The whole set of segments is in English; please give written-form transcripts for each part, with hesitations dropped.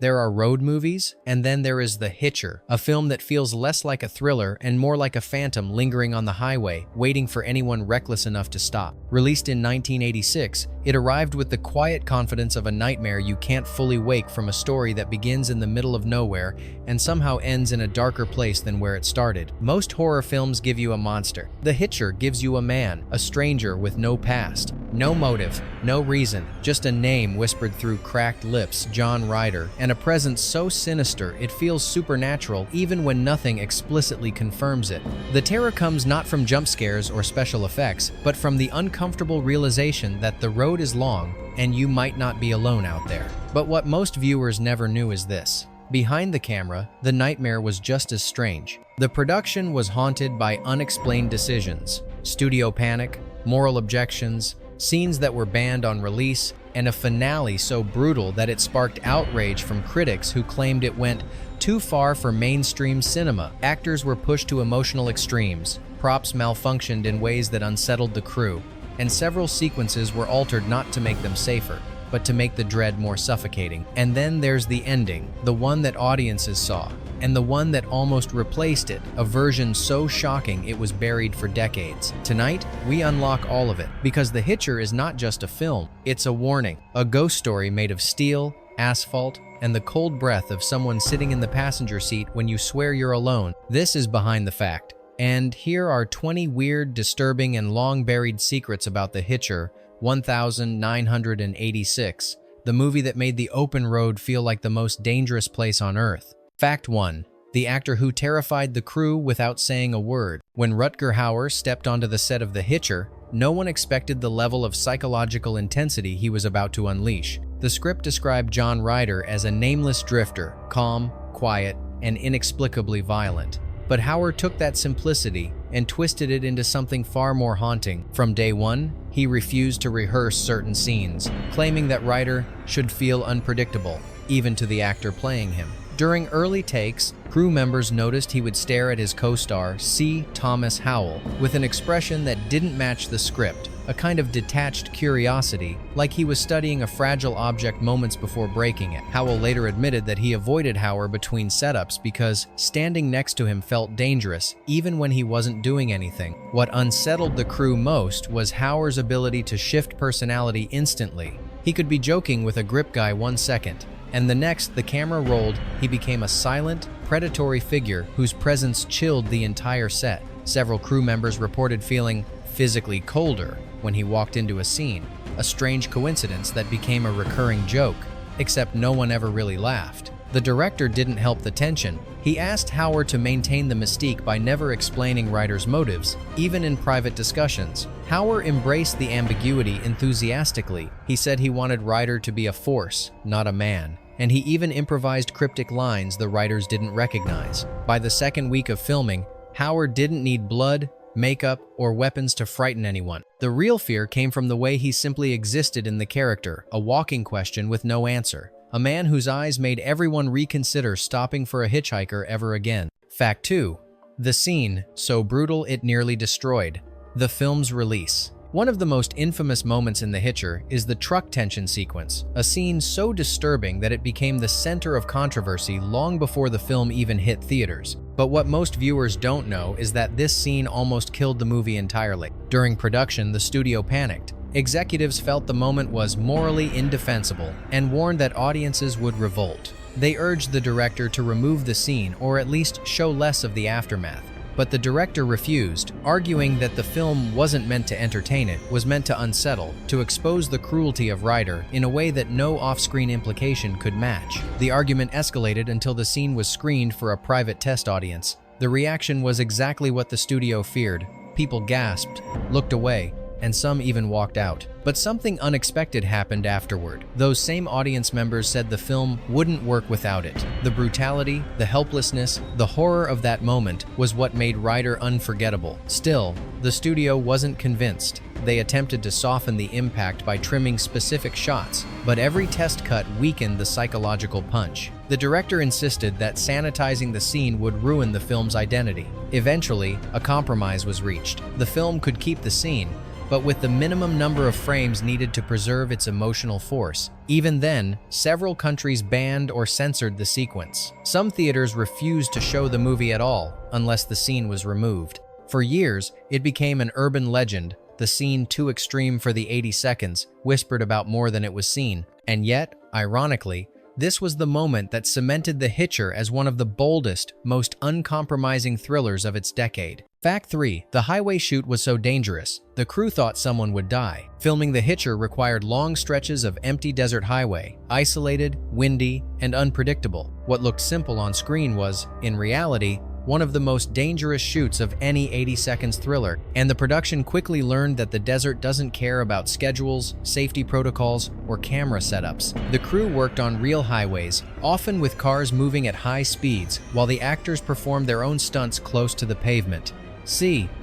There are road movies, and then there is The Hitcher, a film that feels less like a thriller and more like a phantom lingering on the highway, waiting for anyone reckless enough to stop. Released in 1986, it arrived with the quiet confidence of a nightmare you can't fully wake from a story that begins in the middle of nowhere and somehow ends in a darker place than where it started. Most horror films give you a monster. The Hitcher gives you a man, a stranger with no past, no motive, no reason, just a name whispered through cracked lips, John Ryder, and a presence so sinister it feels supernatural even when nothing explicitly confirms it. The terror comes not from jump scares or special effects, but from the uncomfortable realization that the road is long and you might not be alone out there. But what most viewers never knew is this. Behind the camera, the nightmare was just as strange. The production was haunted by unexplained decisions, studio panic, moral objections, scenes that were banned on release, and a finale so brutal that it sparked outrage from critics who claimed it went too far for mainstream cinema. Actors were pushed to emotional extremes, props malfunctioned in ways that unsettled the crew, and several sequences were altered not to make them safer, but to make the dread more suffocating. And then there's the ending, the one that audiences saw, and the one that almost replaced it, a version so shocking it was buried for decades. Tonight, we unlock all of it, because The Hitcher is not just a film, it's a warning, a ghost story made of steel, asphalt, and the cold breath of someone sitting in the passenger seat when you swear you're alone. This is Behind the Fact. And here are 20 weird, disturbing, and long-buried secrets about The Hitcher, 1986, the movie that made the open road feel like the most dangerous place on earth. Fact 1. The actor who terrified the crew without saying a word. When Rutger Hauer stepped onto the set of The Hitcher, no one expected the level of psychological intensity he was about to unleash. The script described John Ryder as a nameless drifter, calm, quiet, and inexplicably violent. But Hauer took that simplicity and twisted it into something far more haunting. From day one, he refused to rehearse certain scenes, claiming that Ryder should feel unpredictable, even to the actor playing him. During early takes, crew members noticed he would stare at his co-star, C. Thomas Howell, with an expression that didn't match the script, a kind of detached curiosity, like he was studying a fragile object moments before breaking it. Howell later admitted that he avoided Hauer between setups because standing next to him felt dangerous, even when he wasn't doing anything. What unsettled the crew most was Hauer's ability to shift personality instantly. He could be joking with a grip guy 1 second, and the next the camera rolled, he became a silent, predatory figure whose presence chilled the entire set. Several crew members reported feeling physically colder when he walked into a scene, a strange coincidence that became a recurring joke, except no one ever really laughed. The director didn't help the tension. He asked Hauer to maintain the mystique by never explaining Ryder's motives, even in private discussions. Hauer embraced the ambiguity enthusiastically. He said he wanted Ryder to be a force, not a man, and he even improvised cryptic lines the writers didn't recognize. By the second week of filming, Hauer didn't need blood, makeup, or weapons to frighten anyone. The real fear came from the way he simply existed in the character, a walking question with no answer. A man whose eyes made everyone reconsider stopping for a hitchhiker ever again. Fact 2. The scene, so brutal it nearly destroyed. The film's release. One of the most infamous moments in The Hitcher is the truck tension sequence, a scene so disturbing that it became the center of controversy long before the film even hit theaters. But what most viewers don't know is that this scene almost killed the movie entirely. During production, the studio panicked. Executives felt the moment was morally indefensible and warned that audiences would revolt. They urged the director to remove the scene or at least show less of the aftermath. But the director refused, arguing that the film wasn't meant to entertain, it was meant to unsettle, to expose the cruelty of Ryder in a way that no off-screen implication could match. The argument escalated until the scene was screened for a private test audience. The reaction was exactly what the studio feared. People gasped, looked away, and some even walked out. But something unexpected happened afterward. Those same audience members said the film wouldn't work without it. The brutality, the helplessness, the horror of that moment was what made Ryder unforgettable. Still, the studio wasn't convinced. They attempted to soften the impact by trimming specific shots, but every test cut weakened the psychological punch. The director insisted that sanitizing the scene would ruin the film's identity. Eventually, a compromise was reached. The film could keep the scene, but with the minimum number of frames needed to preserve its emotional force. Even then, several countries banned or censored the sequence. Some theaters refused to show the movie at all, unless the scene was removed. For years, it became an urban legend, the scene too extreme for the 80 seconds, whispered about more than it was seen. And yet, ironically, this was the moment that cemented The Hitcher as one of the boldest, most uncompromising thrillers of its decade. Fact 3. The highway shoot was so dangerous, the crew thought someone would die. Filming The Hitcher required long stretches of empty desert highway, isolated, windy, and unpredictable. What looked simple on screen was, in reality, one of the most dangerous shoots of any 80 seconds thriller, and the production quickly learned that the desert doesn't care about schedules, safety protocols, or camera setups. The crew worked on real highways, often with cars moving at high speeds, while the actors performed their own stunts close to the pavement.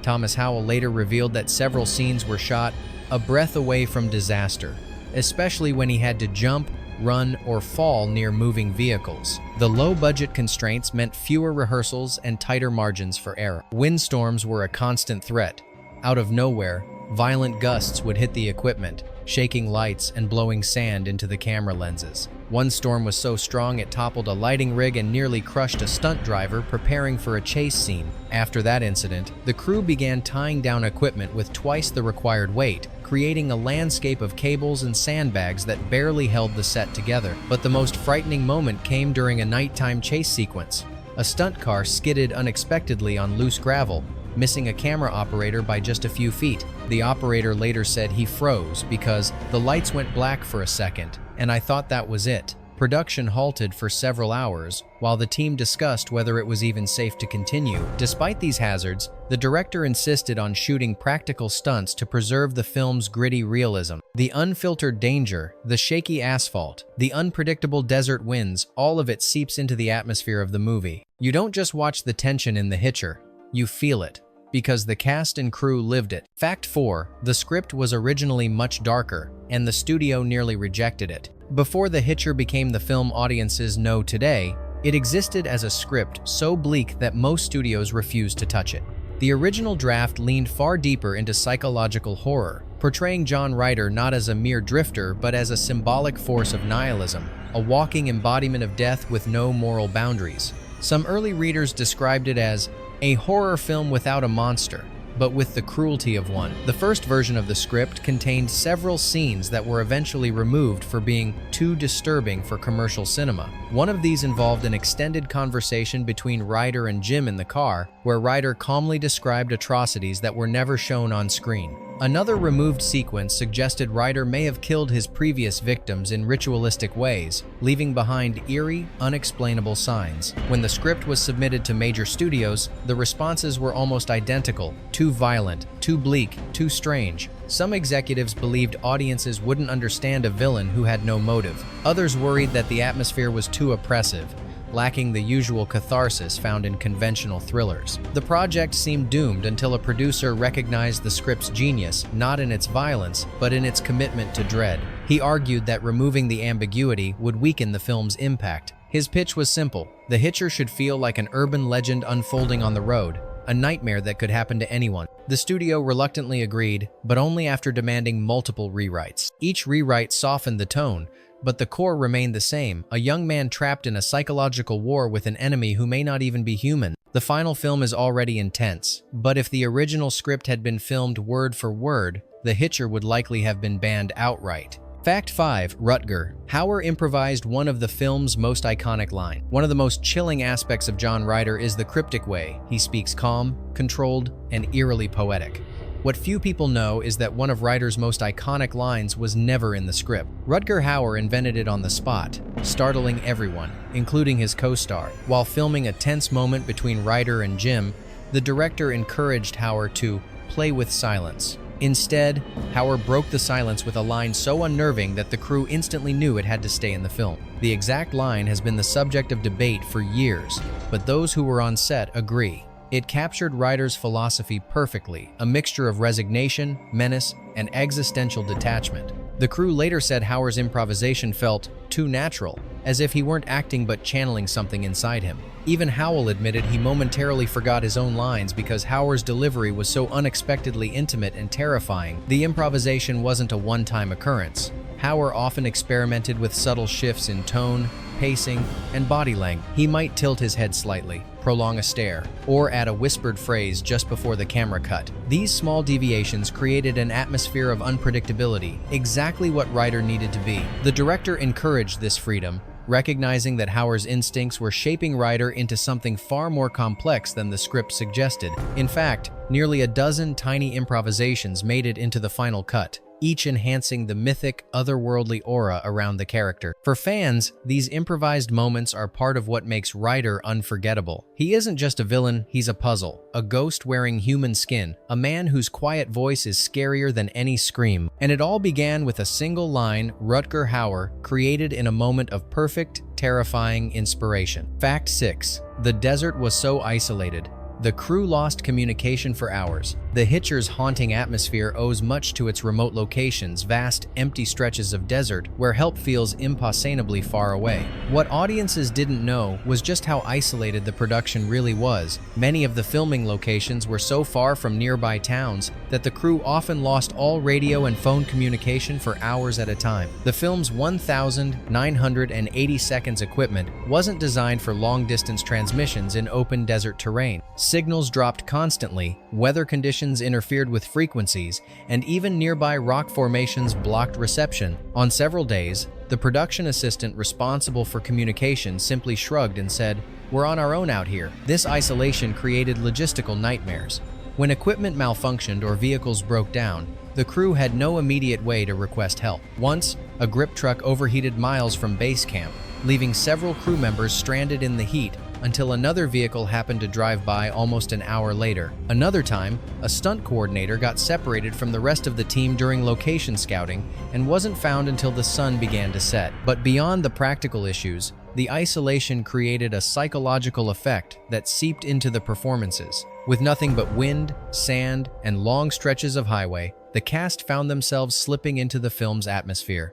Thomas Howell later revealed that several scenes were shot a breath away from disaster, especially when he had to jump, run, or fall near moving vehicles. The low-budget constraints meant fewer rehearsals and tighter margins for error. Windstorms were a constant threat. Out of nowhere, violent gusts would hit the equipment, shaking lights and blowing sand into the camera lenses. One storm was so strong it toppled a lighting rig and nearly crushed a stunt driver preparing for a chase scene. After that incident, the crew began tying down equipment with twice the required weight, creating a landscape of cables and sandbags that barely held the set together. But the most frightening moment came during a nighttime chase sequence. A stunt car skidded unexpectedly on loose gravel, missing a camera operator by just a few feet. The operator later said he froze because the lights went black for a second, and I thought that was it. Production halted for several hours while the team discussed whether it was even safe to continue. Despite these hazards, the director insisted on shooting practical stunts to preserve the film's gritty realism. The unfiltered danger, the shaky asphalt, the unpredictable desert winds, all of it seeps into the atmosphere of the movie. You don't just watch the tension in The Hitcher, you feel it, because the cast and crew lived it. Fact 4. The script was originally much darker, and the studio nearly rejected it. Before The Hitcher became the film audiences know today, it existed as a script so bleak that most studios refused to touch it. The original draft leaned far deeper into psychological horror, portraying John Ryder not as a mere drifter but as a symbolic force of nihilism, a walking embodiment of death with no moral boundaries. Some early readers described it as a horror film without a monster, but with the cruelty of one. The first version of the script contained several scenes that were eventually removed for being too disturbing for commercial cinema. One of these involved an extended conversation between Ryder and Jim in the car, where Ryder calmly described atrocities that were never shown on screen. Another removed sequence suggested Ryder may have killed his previous victims in ritualistic ways, leaving behind eerie, unexplainable signs. When the script was submitted to major studios, the responses were almost identical: too violent, too bleak, too strange. Some executives believed audiences wouldn't understand a villain who had no motive. Others worried that the atmosphere was too oppressive, lacking the usual catharsis found in conventional thrillers. The project seemed doomed until a producer recognized the script's genius, not in its violence, but in its commitment to dread. He argued that removing the ambiguity would weaken the film's impact. His pitch was simple: The Hitcher should feel like an urban legend unfolding on the road, a nightmare that could happen to anyone. The studio reluctantly agreed, but only after demanding multiple rewrites. Each rewrite softened the tone, but the core remained the same: a young man trapped in a psychological war with an enemy who may not even be human. The final film is already intense, but if the original script had been filmed word for word, The Hitcher would likely have been banned outright. Fact 5. Rutger Hauer improvised one of the film's most iconic lines. One of the most chilling aspects of John Ryder is the cryptic way he speaks: calm, controlled, and eerily poetic. What few people know is that one of Ryder's most iconic lines was never in the script. Rutger Hauer invented it on the spot, startling everyone, including his co-star. While filming a tense moment between Ryder and Jim, the director encouraged Hauer to play with silence. Instead, Hauer broke the silence with a line so unnerving that the crew instantly knew it had to stay in the film. The exact line has been the subject of debate for years, but those who were on set agree. It captured Ryder's philosophy perfectly, a mixture of resignation, menace, and existential detachment. The crew later said Hauer's improvisation felt too too natural, as if he weren't acting but channeling something inside him. Even Howell admitted he momentarily forgot his own lines because Hauer's delivery was so unexpectedly intimate and terrifying. The improvisation wasn't a one-time occurrence. Hauer often experimented with subtle shifts in tone, pacing, and body length. He might tilt his head slightly, prolong a stare, or add a whispered phrase just before the camera cut. These small deviations created an atmosphere of unpredictability, exactly what Ryder needed to be. The director encouraged this freedom, recognizing that Hauer's instincts were shaping Ryder into something far more complex than the script suggested. In fact, nearly a dozen tiny improvisations made it into the final cut, each enhancing the mythic, otherworldly aura around the character. For fans, these improvised moments are part of what makes Ryder unforgettable. He isn't just a villain, he's a puzzle, a ghost wearing human skin, a man whose quiet voice is scarier than any scream. And it all began with a single line Rutger Hauer created in a moment of perfect, terrifying inspiration. Fact 6. The desert was so isolated. The crew lost communication for hours. The Hitcher's haunting atmosphere owes much to its remote locations, vast, empty stretches of desert where help feels impossibly far away. What audiences didn't know was just how isolated the production really was. Many of the filming locations were so far from nearby towns that the crew often lost all radio and phone communication for hours at a time. The film's 1,980 seconds equipment wasn't designed for long-distance transmissions in open desert terrain. Signals dropped constantly, weather conditions interfered with frequencies, and even nearby rock formations blocked reception. On several days, the production assistant responsible for communication simply shrugged and said, "We're on our own out here." This isolation created logistical nightmares. When equipment malfunctioned or vehicles broke down, the crew had no immediate way to request help. Once, a grip truck overheated miles from base camp, leaving several crew members stranded in the heat until another vehicle happened to drive by almost an hour later. Another time, a stunt coordinator got separated from the rest of the team during location scouting and wasn't found until the sun began to set. But beyond the practical issues, the isolation created a psychological effect that seeped into the performances. With nothing but wind, sand, and long stretches of highway, the cast found themselves slipping into the film's atmosphere.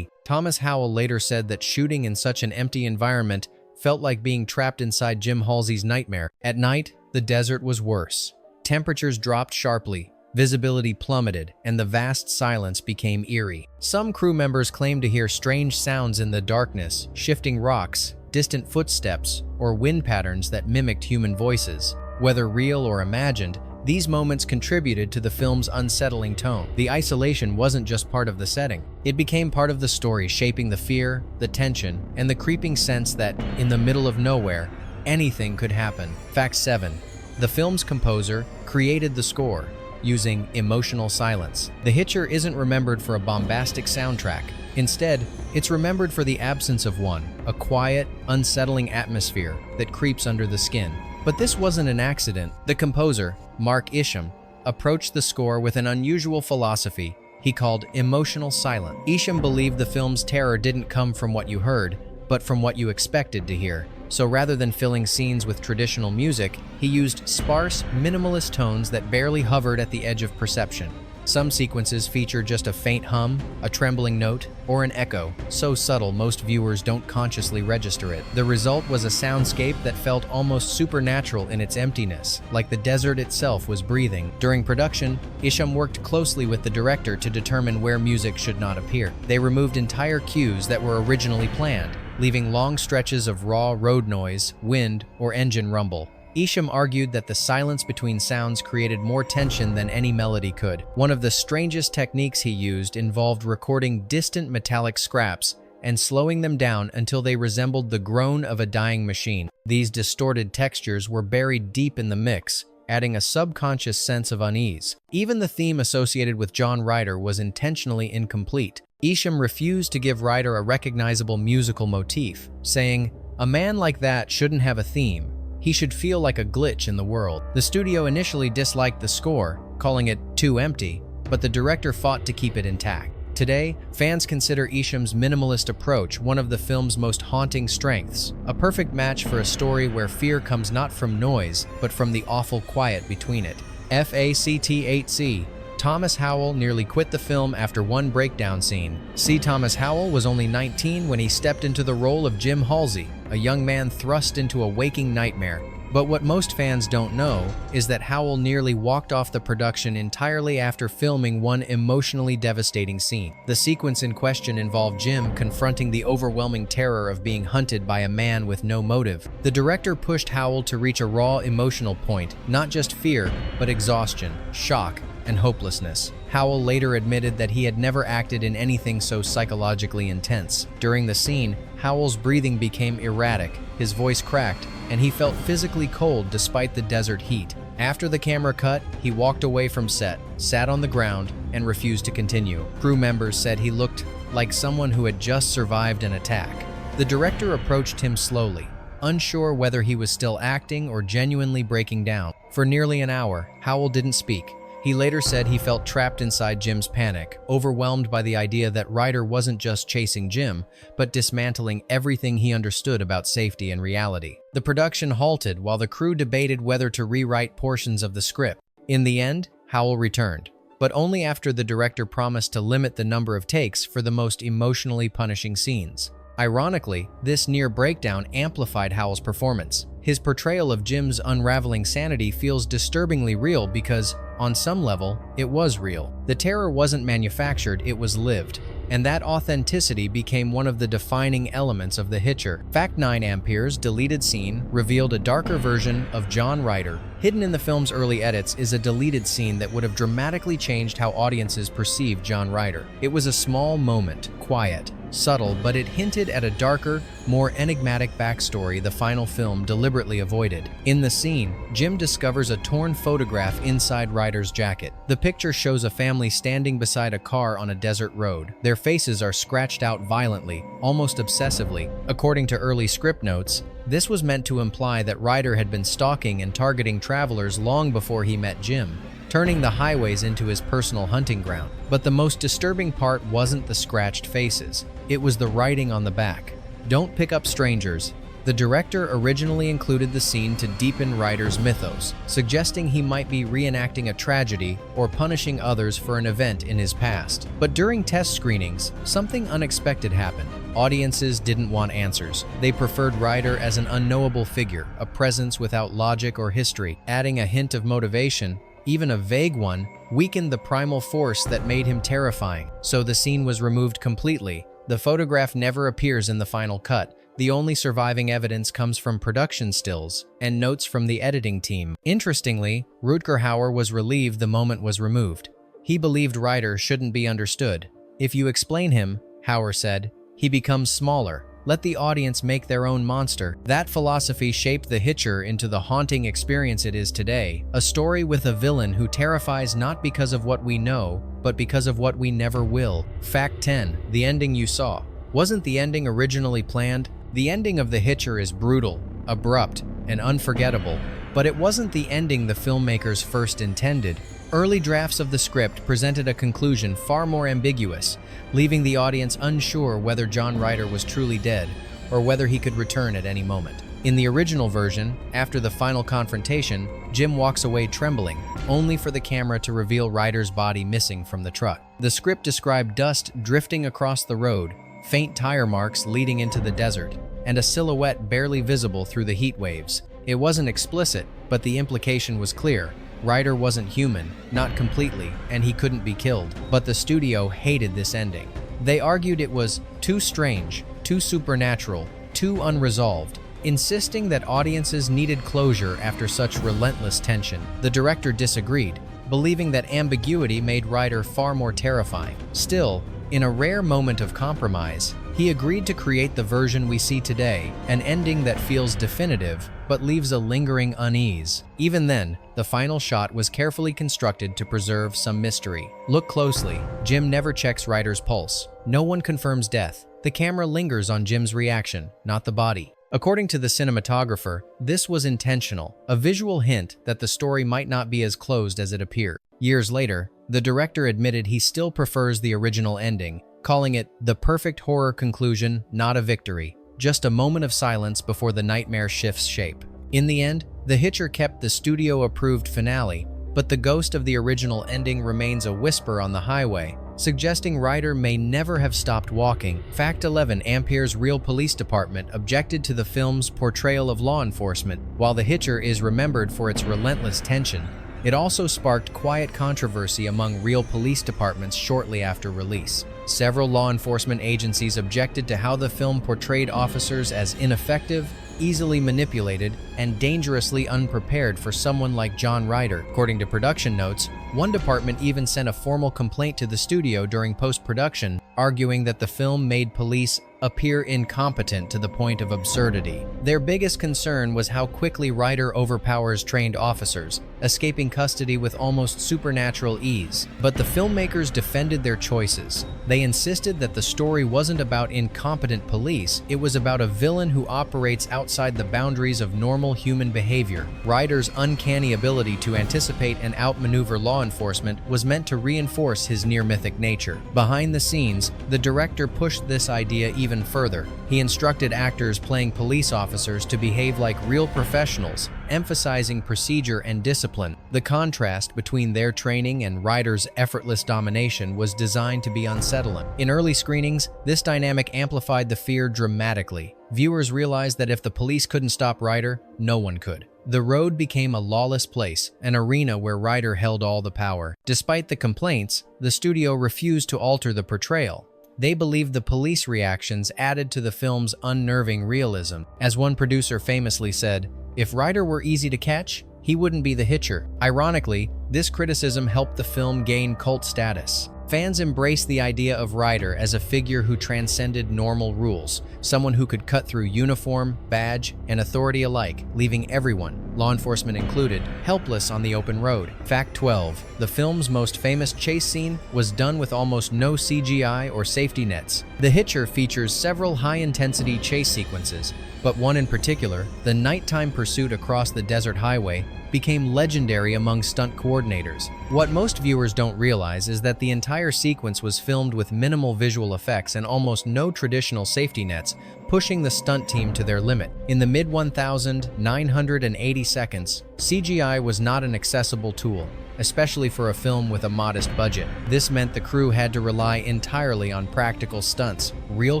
Thomas Howell later said that shooting in such an empty environment felt like being trapped inside Jim Halsey's nightmare. At night, the desert was worse. Temperatures dropped sharply, visibility plummeted, and the vast silence became eerie. Some crew members claimed to hear strange sounds in the darkness, shifting rocks, distant footsteps, or wind patterns that mimicked human voices. Whether real or imagined, these moments contributed to the film's unsettling tone. The isolation wasn't just part of the setting. It became part of the story, shaping the fear, the tension, and the creeping sense that, in the middle of nowhere, anything could happen. Fact 7. The film's composer created the score, using emotional silence. The Hitcher isn't remembered for a bombastic soundtrack. Instead, it's remembered for the absence of one, a quiet, unsettling atmosphere that creeps under the skin. But this wasn't an accident. The composer, Mark Isham, approached the score with an unusual philosophy he called emotional silence. Isham believed the film's terror didn't come from what you heard, but from what you expected to hear. So rather than filling scenes with traditional music, he used sparse, minimalist tones that barely hovered at the edge of perception. Some sequences feature just a faint hum, a trembling note, or an echo, so subtle most viewers don't consciously register it. The result was a soundscape that felt almost supernatural in its emptiness, like the desert itself was breathing. During production, Isham worked closely with the director to determine where music should not appear. They removed entire cues that were originally planned, leaving long stretches of raw road noise, wind, or engine rumble. Isham argued that the silence between sounds created more tension than any melody could. One of the strangest techniques he used involved recording distant metallic scraps and slowing them down until they resembled the groan of a dying machine. These distorted textures were buried deep in the mix, adding a subconscious sense of unease. Even the theme associated with John Ryder was intentionally incomplete. Isham refused to give Ryder a recognizable musical motif, saying, "A man like that shouldn't have a theme. He should feel like a glitch in the world." The studio initially disliked the score, calling it too empty, but the director fought to keep it intact. Today, fans consider Isham's minimalist approach one of the film's most haunting strengths, a perfect match for a story where fear comes not from noise, but from the awful quiet between it. Fact 8C. Thomas Howell nearly quit the film after one breakdown scene. Thomas Howell was only 19 when he stepped into the role of Jim Halsey, a young man thrust into a waking nightmare. But what most fans don't know is that Howell nearly walked off the production entirely after filming one emotionally devastating scene. The sequence in question involved Jim confronting the overwhelming terror of being hunted by a man with no motive. The director pushed Howell to reach a raw emotional point, not just fear, but exhaustion, shock, and hopelessness. Howell later admitted that he had never acted in anything so psychologically intense. During the scene, Howell's breathing became erratic, his voice cracked, and he felt physically cold despite the desert heat. After the camera cut, he walked away from set, sat on the ground, and refused to continue. Crew members said he looked like someone who had just survived an attack. The director approached him slowly, unsure whether he was still acting or genuinely breaking down. For nearly an hour, Howell didn't speak. He later said he felt trapped inside Jim's panic, overwhelmed by the idea that Ryder wasn't just chasing Jim, but dismantling everything he understood about safety and reality. The production halted while the crew debated whether to rewrite portions of the script. In the end, Howell returned, but only after the director promised to limit the number of takes for the most emotionally punishing scenes. Ironically, this near breakdown amplified Howell's performance. His portrayal of Jim's unraveling sanity feels disturbingly real because, on some level, it was real. The terror wasn't manufactured, it was lived. And that authenticity became one of the defining elements of the Hitcher. Fact 9 Ampere's deleted scene revealed a darker version of John Ryder. Hidden in the film's early edits is a deleted scene that would have dramatically changed how audiences perceived John Ryder. It was a small moment, quiet, subtle, but it hinted at a darker, more enigmatic backstory the final film deliberately avoided. In the scene, Jim discovers a torn photograph inside Ryder's jacket. The picture shows a family standing beside a car on a desert road. Their faces are scratched out violently, almost obsessively. According to early script notes, this was meant to imply that Ryder had been stalking and targeting travelers long before he met Jim, turning the highways into his personal hunting ground. But the most disturbing part wasn't the scratched faces. It was the writing on the back. "Don't pick up strangers." The director originally included the scene to deepen Ryder's mythos, suggesting he might be reenacting a tragedy or punishing others for an event in his past. But during test screenings, something unexpected happened. Audiences didn't want answers. They preferred Ryder as an unknowable figure, a presence without logic or history. Adding a hint of motivation, even a vague one, weakened the primal force that made him terrifying. So the scene was removed completely. The photograph never appears in the final cut. The only surviving evidence comes from production stills and notes from the editing team. Interestingly, Rutger Hauer was relieved the moment was removed. He believed Ryder shouldn't be understood. "If you explain him," Hauer said, "he becomes smaller. Let the audience make their own monster." That philosophy shaped The Hitcher into the haunting experience it is today, a story with a villain who terrifies not because of what we know, but because of what we never will. Fact 10. The ending you saw. Wasn't the ending originally planned? The ending of The Hitcher is brutal, abrupt, and unforgettable, but it wasn't the ending the filmmakers first intended. Early drafts of the script presented a conclusion far more ambiguous, leaving the audience unsure whether John Ryder was truly dead or whether he could return at any moment. In the original version, after the final confrontation, Jim walks away trembling, only for the camera to reveal Ryder's body missing from the truck. The script described dust drifting across the road, faint tire marks leading into the desert, and a silhouette barely visible through the heat waves. It wasn't explicit, but the implication was clear. Ryder wasn't human, not completely, and he couldn't be killed. But the studio hated this ending. They argued it was too strange, too supernatural, too unresolved, insisting that audiences needed closure after such relentless tension. The director disagreed, believing that ambiguity made Ryder far more terrifying. Still, in a rare moment of compromise, he agreed to create the version we see today, an ending that feels definitive but leaves a lingering unease. Even then, the final shot was carefully constructed to preserve some mystery. Look closely. Jim never checks Ryder's pulse. No one confirms death. The camera lingers on Jim's reaction, not the body. According to the cinematographer, this was intentional, a visual hint that the story might not be as closed as it appeared. Years later, the director admitted he still prefers the original ending, calling it the perfect horror conclusion, not a victory, just a moment of silence before the nightmare shifts shape. In the end, The Hitcher kept the studio-approved finale, but the ghost of the original ending remains a whisper on the highway, suggesting Ryder may never have stopped walking. Fact 11. Ampere's real police department objected to the film's portrayal of law enforcement. While The Hitcher is remembered for its relentless tension, it also sparked quiet controversy among real police departments shortly after release. Several law enforcement agencies objected to how the film portrayed officers as ineffective, easily manipulated, and dangerously unprepared for someone like John Ryder. According to production notes, one department even sent a formal complaint to the studio during post-production, arguing that the film made police appear incompetent to the point of absurdity. Their biggest concern was how quickly Ryder overpowers trained officers, escaping custody with almost supernatural ease. But the filmmakers defended their choices. They insisted that the story wasn't about incompetent police, it was about a villain who operates outside the boundaries of normal human behavior. Ryder's uncanny ability to anticipate and outmaneuver law enforcement was meant to reinforce his near-mythic nature. Behind the scenes, the director pushed this idea even further. He instructed actors playing police officers to behave like real professionals, emphasizing procedure and discipline. The contrast between their training and Ryder's effortless domination was designed to be unsettling. In early screenings, this dynamic amplified the fear dramatically. Viewers realized that if the police couldn't stop Ryder, no one could. The road became a lawless place, an arena where Ryder held all the power. Despite the complaints, the studio refused to alter the portrayal. They believed the police reactions added to the film's unnerving realism. As one producer famously said, "If Ryder were easy to catch, he wouldn't be the Hitcher." Ironically, this criticism helped the film gain cult status. Fans embraced the idea of Ryder as a figure who transcended normal rules, someone who could cut through uniform, badge, and authority alike, leaving everyone, law enforcement included, helpless on the open road. Fact 12. The film's most famous chase scene was done with almost no CGI or safety nets. The Hitcher features several high-intensity chase sequences, but one in particular, the nighttime pursuit across the desert highway, became legendary among stunt coordinators. What most viewers don't realize is that the entire sequence was filmed with minimal visual effects and almost no traditional safety nets, pushing the stunt team to their limit. In the mid-1980 seconds, CGI was not an accessible tool, especially for a film with a modest budget. This meant the crew had to rely entirely on practical stunts, real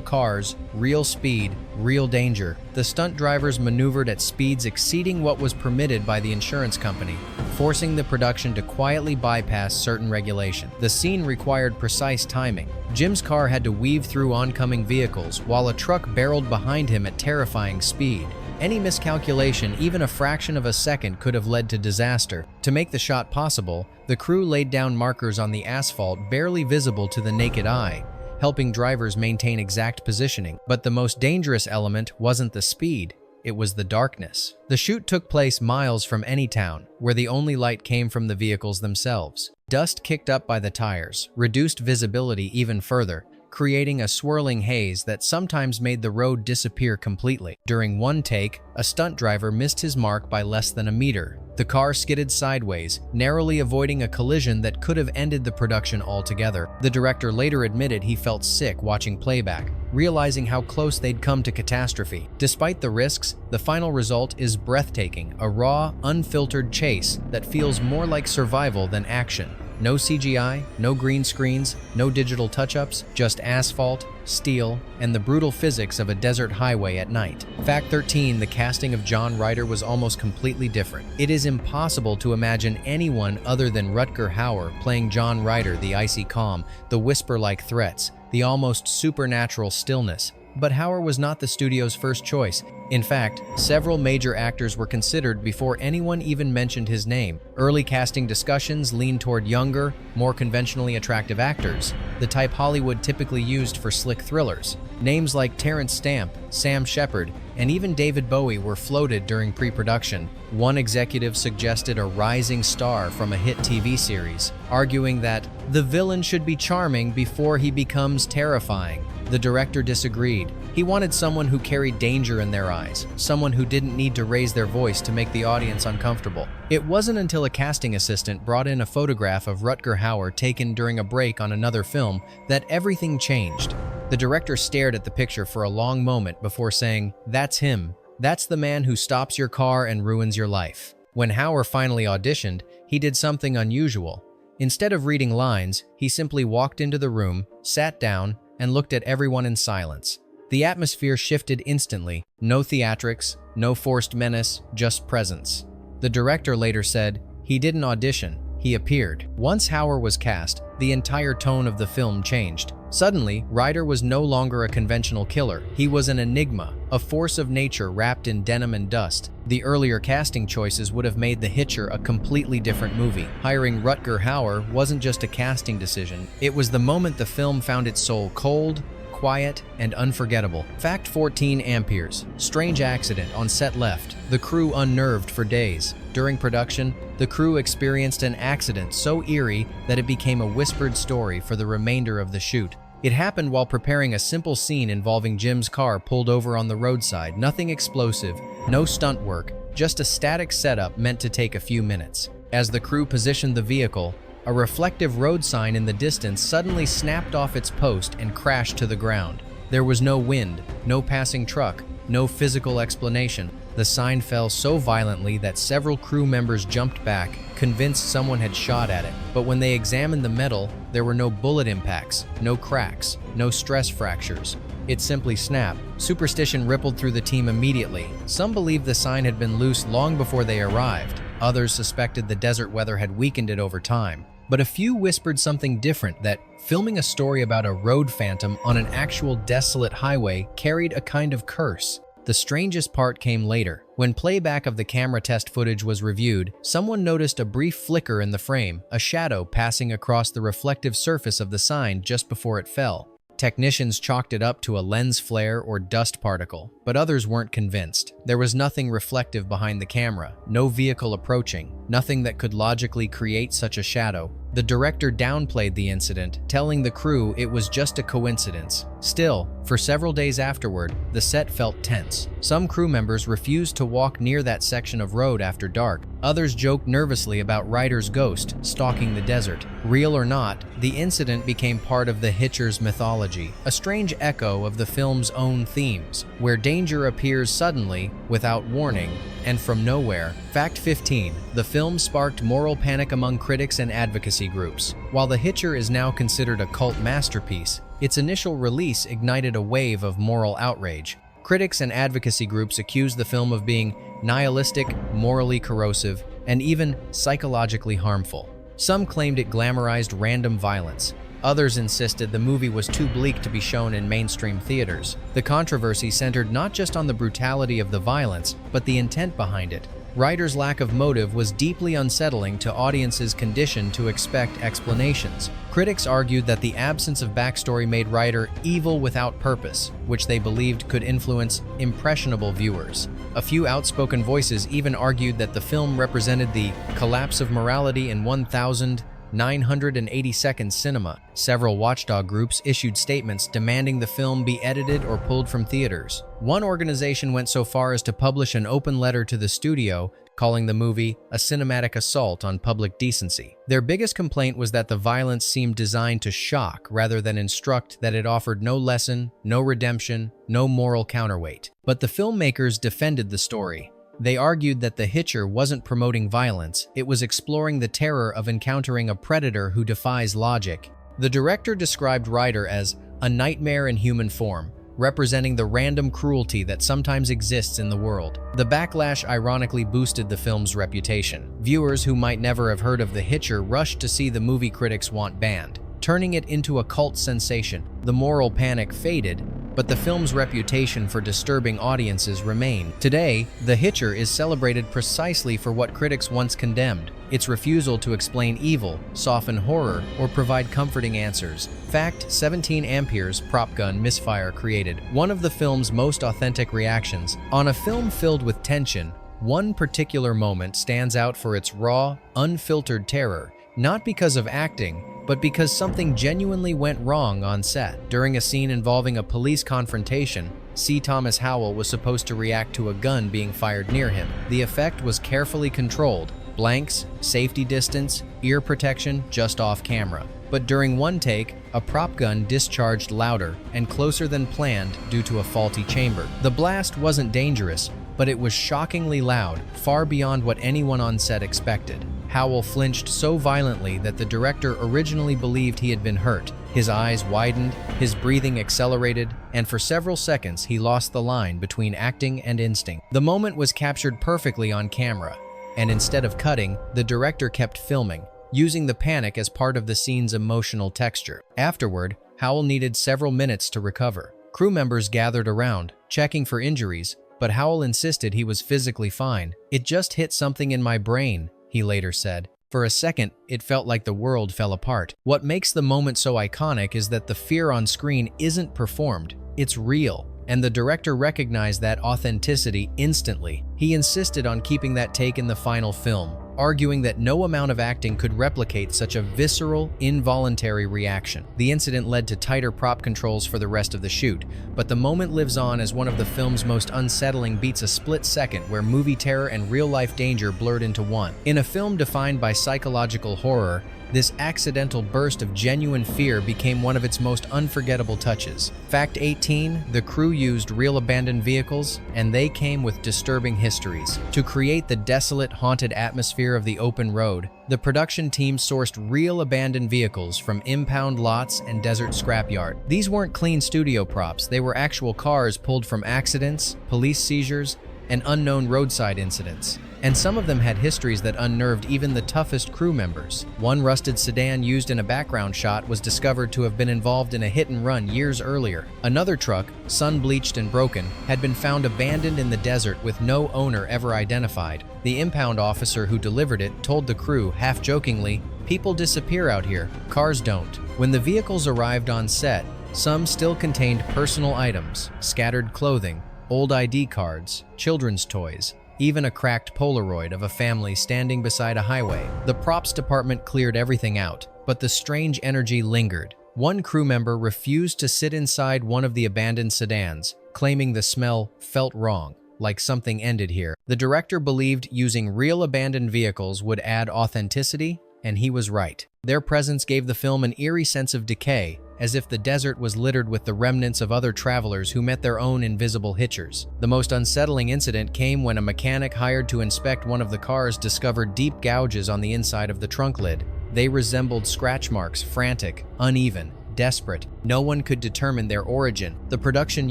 cars, real speed, real danger. The stunt drivers maneuvered at speeds exceeding what was permitted by the insurance company, forcing the production to quietly bypass certain regulation. The scene required precise timing. Jim's car had to weave through oncoming vehicles while a truck barreled behind him at terrifying speed. Any miscalculation, even a fraction of a second, could have led to disaster. To make the shot possible, the crew laid down markers on the asphalt barely visible to the naked eye, helping drivers maintain exact positioning. But the most dangerous element wasn't the speed, it was the darkness. The shoot took place miles from any town, where the only light came from the vehicles themselves. Dust kicked up by the tires reduced visibility even further, creating a swirling haze that sometimes made the road disappear completely. During one take, a stunt driver missed his mark by less than a meter. The car skidded sideways, narrowly avoiding a collision that could have ended the production altogether. The director later admitted he felt sick watching playback, realizing how close they'd come to catastrophe. Despite the risks, the final result is breathtaking, a raw, unfiltered chase that feels more like survival than action. No CGI, no green screens, no digital touch-ups, just asphalt, steel, and the brutal physics of a desert highway at night. Fact 13. The casting of John Ryder was almost completely different. It is impossible to imagine anyone other than Rutger Hauer playing John Ryder, the icy calm, the whisper-like threats, the almost supernatural stillness. But Hauer was not the studio's first choice. In fact, several major actors were considered before anyone even mentioned his name. Early casting discussions leaned toward younger, more conventionally attractive actors, the type Hollywood typically used for slick thrillers. Names like Terrence Stamp, Sam Shepard, and even David Bowie were floated during pre-production. One executive suggested a rising star from a hit TV series, arguing that the villain should be charming before he becomes terrifying. The director disagreed. He wanted someone who carried danger in their eyes, someone who didn't need to raise their voice to make the audience uncomfortable. It wasn't until a casting assistant brought in a photograph of Rutger Hauer taken during a break on another film that everything changed. The director stared at the picture for a long moment before saying, "That's him. That's the man who stops your car and ruins your life." When Hauer finally auditioned, he did something unusual. Instead of reading lines, he simply walked into the room, sat down, and looked at everyone in silence. The atmosphere shifted instantly. No theatrics, no forced menace, just presence. The director later said, "He didn't audition, he appeared." Once Hauer was cast, the entire tone of the film changed. Suddenly, Ryder was no longer a conventional killer. He was an enigma, a force of nature wrapped in denim and dust. The earlier casting choices would have made The Hitcher a completely different movie. Hiring Rutger Hauer wasn't just a casting decision. It was the moment the film found its soul: cold, quiet, and unforgettable. Fact 14 amperes. Strange accident on set left. The crew unnerved for days. During production, the crew experienced an accident so eerie that it became a whispered story for the remainder of the shoot. It happened while preparing a simple scene involving Jim's car pulled over on the roadside. Nothing explosive, no stunt work, just a static setup meant to take a few minutes. As the crew positioned the vehicle, a reflective road sign in the distance suddenly snapped off its post and crashed to the ground. There was no wind, no passing truck, no physical explanation. The sign fell so violently that several crew members jumped back, convinced someone had shot at it. But when they examined the metal, there were no bullet impacts, no cracks, no stress fractures. It simply snapped. Superstition rippled through the team immediately. Some believed the sign had been loose long before they arrived. Others suspected the desert weather had weakened it over time. But a few whispered something different, that filming a story about a road phantom on an actual desolate highway carried a kind of curse. The strangest part came later. When playback of the camera test footage was reviewed, someone noticed a brief flicker in the frame, a shadow passing across the reflective surface of the sign just before it fell. Technicians chalked it up to a lens flare or dust particle, but others weren't convinced. There was nothing reflective behind the camera, no vehicle approaching, nothing that could logically create such a shadow. The director downplayed the incident, telling the crew it was just a coincidence. Still, for several days afterward, the set felt tense. Some crew members refused to walk near that section of road after dark. Others joked nervously about Ryder's ghost stalking the desert. Real or not, the incident became part of the Hitcher's mythology, a strange echo of the film's own themes, where danger appears suddenly, without warning, and from nowhere. Fact 15. The film sparked moral panic among critics and advocacy groups. While The Hitcher is now considered a cult masterpiece, its initial release ignited a wave of moral outrage. Critics and advocacy groups accused the film of being nihilistic, morally corrosive, and even psychologically harmful. Some claimed it glamorized random violence. Others insisted the movie was too bleak to be shown in mainstream theaters. The controversy centered not just on the brutality of the violence, but the intent behind it. Ryder's lack of motive was deeply unsettling to audiences conditioned to expect explanations. Critics argued that the absence of backstory made Ryder evil without purpose, which they believed could influence impressionable viewers. A few outspoken voices even argued that the film represented the collapse of morality in 1982nd cinema. Several watchdog groups issued statements demanding the film be edited or pulled from theaters. One organization went so far as to publish an open letter to the studio, calling the movie a cinematic assault on public decency. Their biggest complaint was that the violence seemed designed to shock rather than instruct, that it offered no lesson, no redemption, no moral counterweight. But the filmmakers defended the story. They argued that The Hitcher wasn't promoting violence, it was exploring the terror of encountering a predator who defies logic. The director described Ryder as a nightmare in human form, representing the random cruelty that sometimes exists in the world. The backlash ironically boosted the film's reputation. Viewers who might never have heard of The Hitcher rushed to see the movie critics want banned, turning it into a cult sensation. The moral panic faded, but the film's reputation for disturbing audiences remained. Today, The Hitcher is celebrated precisely for what critics once condemned: its refusal to explain evil, soften horror, or provide comforting answers. Fact 17 amperes prop gun misfire created one of the film's most authentic reactions. On a film filled with tension, one particular moment stands out for its raw, unfiltered terror, not because of acting, but because something genuinely went wrong on set. During a scene involving a police confrontation, C. Thomas Howell was supposed to react to a gun being fired near him. The effect was carefully controlled: blanks, safety distance, ear protection just off camera. But during one take, a prop gun discharged louder and closer than planned due to a faulty chamber. The blast wasn't dangerous, but it was shockingly loud, far beyond what anyone on set expected. Howell flinched so violently that the director originally believed he had been hurt. His eyes widened, his breathing accelerated, and for several seconds he lost the line between acting and instinct. The moment was captured perfectly on camera, and instead of cutting, the director kept filming, using the panic as part of the scene's emotional texture. Afterward, Howell needed several minutes to recover. Crew members gathered around, checking for injuries, but Howell insisted he was physically fine. "It just hit something in my brain," he later said. For a second, it felt like the world fell apart. What makes the moment so iconic is that the fear on screen isn't performed, it's real. And the director recognized that authenticity instantly. He insisted on keeping that take in the final film, arguing that no amount of acting could replicate such a visceral, involuntary reaction. The incident led to tighter prop controls for the rest of the shoot, but the moment lives on as one of the film's most unsettling beats, a split second where movie terror and real-life danger blurred into one. In a film defined by psychological horror, this accidental burst of genuine fear became one of its most unforgettable touches. Fact 18, the crew used real abandoned vehicles, and they came with disturbing histories. To create the desolate, haunted atmosphere of the open road, the production team sourced real abandoned vehicles from impound lots and desert scrapyard. These weren't clean studio props, they were actual cars pulled from accidents, police seizures, and unknown roadside incidents. And some of them had histories that unnerved even the toughest crew members. One rusted sedan used in a background shot was discovered to have been involved in a hit-and-run years earlier. Another truck, sun-bleached and broken, had been found abandoned in the desert with no owner ever identified. The impound officer who delivered it told the crew, half-jokingly, "People disappear out here, cars don't." When the vehicles arrived on set, some still contained personal items, scattered clothing, old ID cards, children's toys, even a cracked Polaroid of a family standing beside a highway. The props department cleared everything out, but the strange energy lingered. One crew member refused to sit inside one of the abandoned sedans, claiming the smell felt wrong, like something ended here. The director believed using real abandoned vehicles would add authenticity, and he was right. Their presence gave the film an eerie sense of decay, as if the desert was littered with the remnants of other travelers who met their own invisible hitchers. The most unsettling incident came when a mechanic hired to inspect one of the cars discovered deep gouges on the inside of the trunk lid. They resembled scratch marks, frantic, uneven, desperate. No one could determine their origin. The production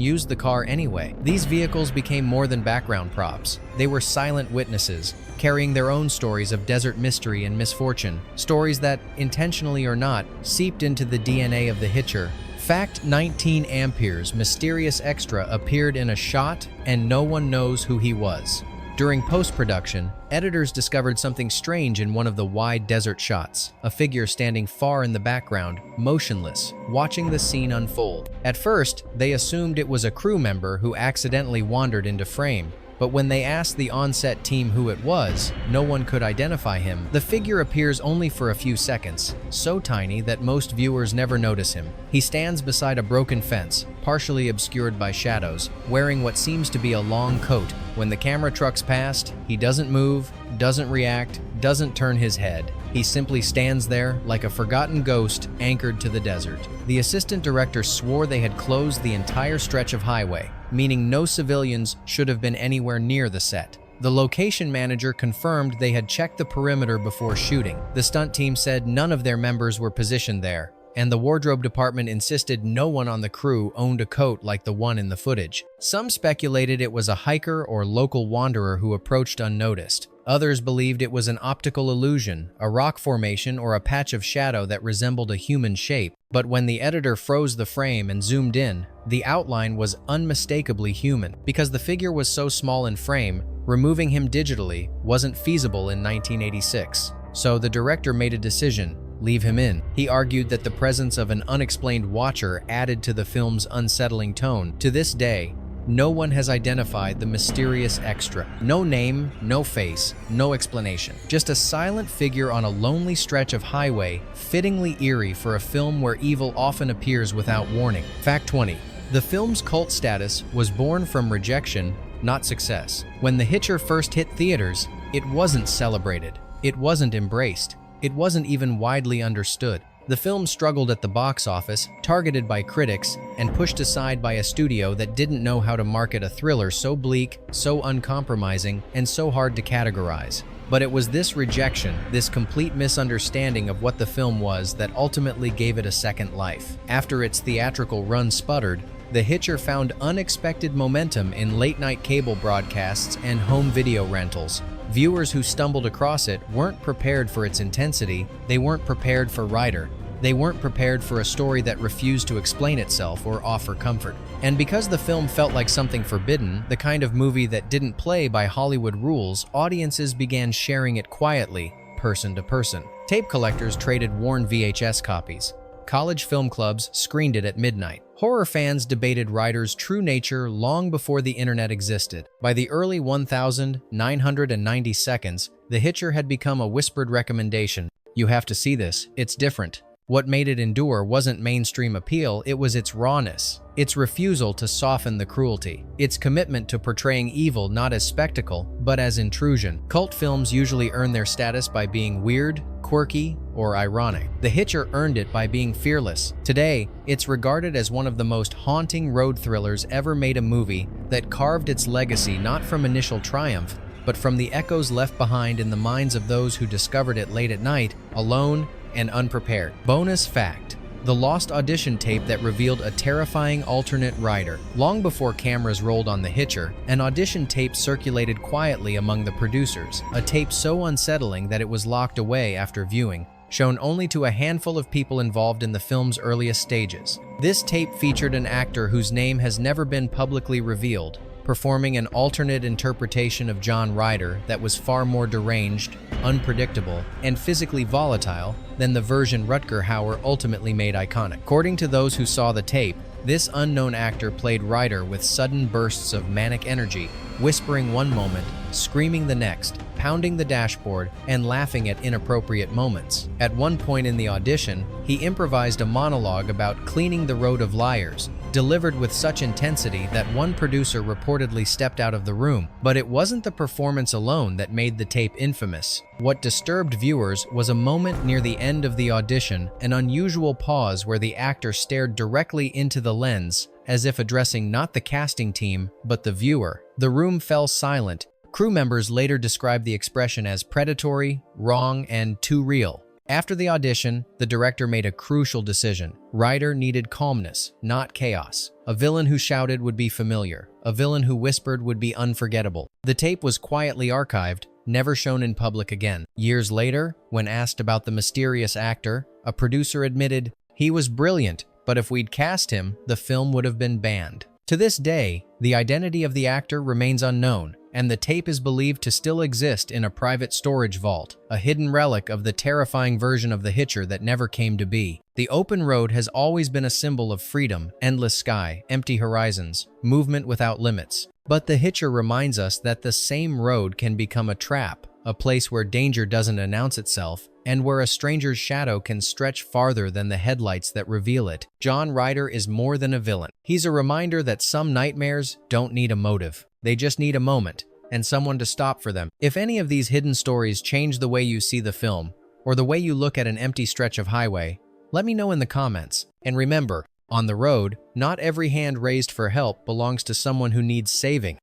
used the car anyway. These vehicles became more than background props. They were silent witnesses, carrying their own stories of desert mystery and misfortune, stories that, intentionally or not, seeped into the DNA of the Hitcher. Fact 19, Ampere's mysterious extra appeared in a shot, and no one knows who he was. During post-production, editors discovered something strange in one of the wide desert shots, a figure standing far in the background, motionless, watching the scene unfold. At first, they assumed it was a crew member who accidentally wandered into frame, but when they asked the on-set team who it was, no one could identify him. The figure appears only for a few seconds, so tiny that most viewers never notice him. He stands beside a broken fence, partially obscured by shadows, wearing what seems to be a long coat. When the camera trucks past, he doesn't move, doesn't react, doesn't turn his head. He simply stands there like a forgotten ghost anchored to the desert. The assistant director swore they had closed the entire stretch of highway, meaning no civilians should have been anywhere near the set. The location manager confirmed they had checked the perimeter before shooting. The stunt team said none of their members were positioned there, and the wardrobe department insisted no one on the crew owned a coat like the one in the footage. Some speculated it was a hiker or local wanderer who approached unnoticed. Others believed it was an optical illusion, a rock formation, or a patch of shadow that resembled a human shape. But when the editor froze the frame and zoomed in, the outline was unmistakably human. Because the figure was so small in frame, removing him digitally wasn't feasible in 1986. So the director made a decision: leave him in. He argued that the presence of an unexplained watcher added to the film's unsettling tone. To this day, no one has identified the mysterious extra. No name, no face, no explanation. Just a silent figure on a lonely stretch of highway, fittingly eerie for a film where evil often appears without warning. Fact 20. The film's cult status was born from rejection, not success. When The Hitcher first hit theaters, it wasn't celebrated. It wasn't embraced. It wasn't even widely understood. The film struggled at the box office, targeted by critics, and pushed aside by a studio that didn't know how to market a thriller so bleak, so uncompromising, and so hard to categorize. But it was this rejection, this complete misunderstanding of what the film was, that ultimately gave it a second life. After its theatrical run sputtered, The Hitcher found unexpected momentum in late-night cable broadcasts and home video rentals. Viewers who stumbled across it weren't prepared for its intensity, they weren't prepared for Ryder. They weren't prepared for a story that refused to explain itself or offer comfort. And because the film felt like something forbidden, the kind of movie that didn't play by Hollywood rules, audiences began sharing it quietly, person to person. Tape collectors traded worn VHS copies. College film clubs screened it at midnight. Horror fans debated Ryder's true nature long before the internet existed. By the early 1990 seconds, The Hitcher had become a whispered recommendation. You have to see this, it's different. What made it endure wasn't mainstream appeal, it was its rawness, its refusal to soften the cruelty, its commitment to portraying evil not as spectacle, but as intrusion. Cult films usually earn their status by being weird, quirky, or ironic. The Hitcher earned it by being fearless. Today, it's regarded as one of the most haunting road thrillers ever made, a movie that carved its legacy not from initial triumph, but from the echoes left behind in the minds of those who discovered it late at night, alone and unprepared. Bonus fact: the lost audition tape that revealed a terrifying alternate Ryder. Long before cameras rolled on The Hitcher, an audition tape circulated quietly among the producers, a tape so unsettling that it was locked away after viewing, shown only to a handful of people involved in the film's earliest stages. This tape featured an actor whose name has never been publicly revealed, performing an alternate interpretation of John Ryder that was far more deranged, unpredictable, and physically volatile than the version Rutger Hauer ultimately made iconic. According to those who saw the tape, this unknown actor played Ryder with sudden bursts of manic energy, whispering one moment, screaming the next, pounding the dashboard, and laughing at inappropriate moments. At one point in the audition, he improvised a monologue about cleaning the road of liars, delivered with such intensity that one producer reportedly stepped out of the room. But it wasn't the performance alone that made the tape infamous. What disturbed viewers was a moment near the end of the audition, an unusual pause where the actor stared directly into the lens, as if addressing not the casting team, but the viewer. The room fell silent. Crew members later described the expression as predatory, wrong, and too real. After the audition, the director made a crucial decision. Ryder needed calmness, not chaos. A villain who shouted would be familiar. A villain who whispered would be unforgettable. The tape was quietly archived, never shown in public again. Years later, when asked about the mysterious actor, a producer admitted, "He was brilliant, but if we'd cast him, the film would have been banned." To this day, the identity of the actor remains unknown, and the tape is believed to still exist in a private storage vault, a hidden relic of the terrifying version of The Hitcher that never came to be. The open road has always been a symbol of freedom, endless sky, empty horizons, movement without limits. But The Hitcher reminds us that the same road can become a trap, a place where danger doesn't announce itself, and where a stranger's shadow can stretch farther than the headlights that reveal it. John Ryder is more than a villain. He's a reminder that some nightmares don't need a motive. They just need a moment, and someone to stop for them. If any of these hidden stories change the way you see the film, or the way you look at an empty stretch of highway, let me know in the comments. And remember, on the road, not every hand raised for help belongs to someone who needs saving.